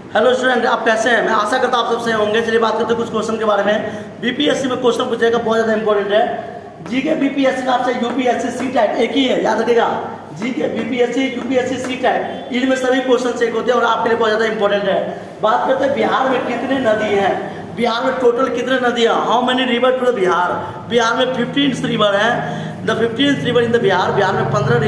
Hello student, आप कैसे हैं? मैं आशा करता हूँ आप सबसे होंगे। चलिए बात करते हैं कुछ क्वेश्चन के बारे में। बीपीएससी में क्वेश्चन पूछेगा, बहुत ज़्यादा इंपॉर्टेंट है। जीके बीपीएससी का आपसे यूपीएससी सी टाइप एक ही है, याद रखिएगा। GK BPSC UPSC C type, इनमें सभी क्वेश्चन चेक होते हैं और आपके लिए बहुत ज़्यादा इंपॉर्टेंट है। बात करते हैं बिहार में कितने नदी हैं। बिहार में टोटल कितने नदियाँ, how many river to the Bihar. Bihar में 15 रिवर हैं, the 15 river in the Bihar. Bihar में 15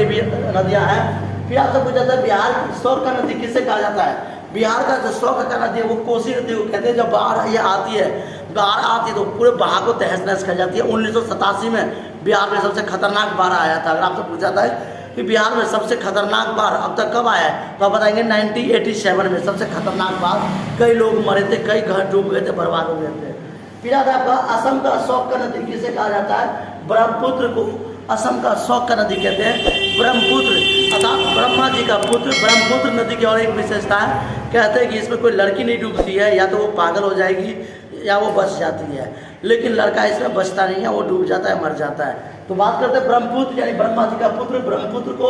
नदियाँ हैं। फिर आपसे पूछा जाता है बिहार की शौक का नदी किसे कहा जाता है। बिहार का जो शौक का नदी है वो कोसी नदी को कहते हैं। जब बाढ़ ये आती है, बाढ़ आती है तो पूरे बाढ़ को तहस नहस कर जाती है। 1987 में बिहार में सबसे खतरनाक बाढ़ आया था। अगर आपसे पूछा जाता है कि बिहार में सबसे खतरनाक बाढ़ अब तक कब आया है, तो आप बताएंगे 1987 में सबसे खतरनाक बाढ़। कई लोग मरे थे, कई घर डूब गए थे, बर्बाद हो गए थे। फिर आता है आपका असम का शौक का नदी किसे कहा जाता है। ब्रह्मपुत्र को असम का शौक का नदी कहते हैं। ब्रह्मपुत्र अर्थात ब्रह्मा जी का पुत्र। ब्रह्मपुत्र नदी की और एक विशेषता है, कहते हैं कि इसमें कोई लड़की नहीं डूबती है, या तो वो पागल हो जाएगी या वो बच जाती है, लेकिन लड़का इसमें बचता नहीं है, वो डूब जाता है, मर जाता है। तो बात करते हैं ब्रह्मपुत्र यानी ब्रह्मा जी का पुत्र। ब्रह्मपुत्र को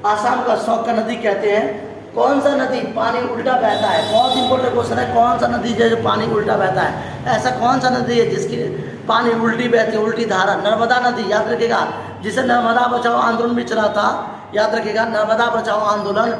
आसाम का शौक का नदी कहते हैं। कौन सा नदी पानी उल्टा बहता है, बहुत इंपॉर्टेंट क्वेश्चन है। कौन सा नदी जो पानी उल्टा बहता है, ऐसा कौन सा नदी है जिसकी पानी उल्टी बहती है, उल्टी धारा। नर्मदा नदी, याद रखिएगा, जिसे नर्मदा बचाओ आंदोलन भी चला था, याद रखिएगा। नर्मदा बचाओ आंदोलन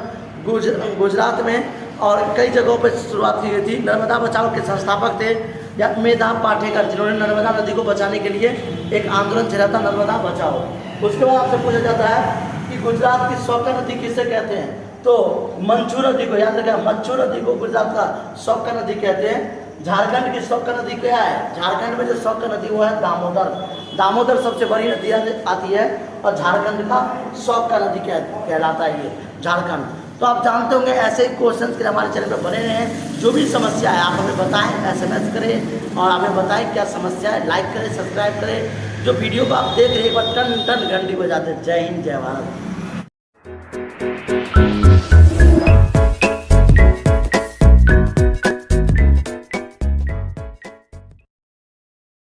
गुजरात में और कई जगहों पर शुरुआत की गई थी। नर्मदा बचाओ के संस्थापक थे या मेधाम पाटेकर, जिन्होंने नर्मदा नदी को बचाने के लिए एक आंदोलन चला था, नर्मदा बचाओ। उसके बाद आपसे पूछा जाता है कि गुजरात की शौका नदी किसे कहते हैं, तो मंचू नदी को, याद रखिएगा, मंचू नदी को गुजरात का शौका नदी कहते हैं। झारखंड की शौका नदी क्या है, झारखंड में जो शौका नदी वो है दामोदर। दामोदर सबसे बड़ी नदी आती है और झारखंड का शौका नदी कहलाता है ये झारखंड। तो आप जानते होंगे ऐसे ही क्वेश्चंस के लिए हमारे चैनल पर बने रहें। जो भी समस्या है आप हमें बताएं, SMS करें और हमें बताएं क्या समस्या है। लाइक करें, सब्सक्राइब करें। जो वीडियो को आप देख रहे हैं एक बार टन टन घंटी बजाते। जय हिंद, जय भारत।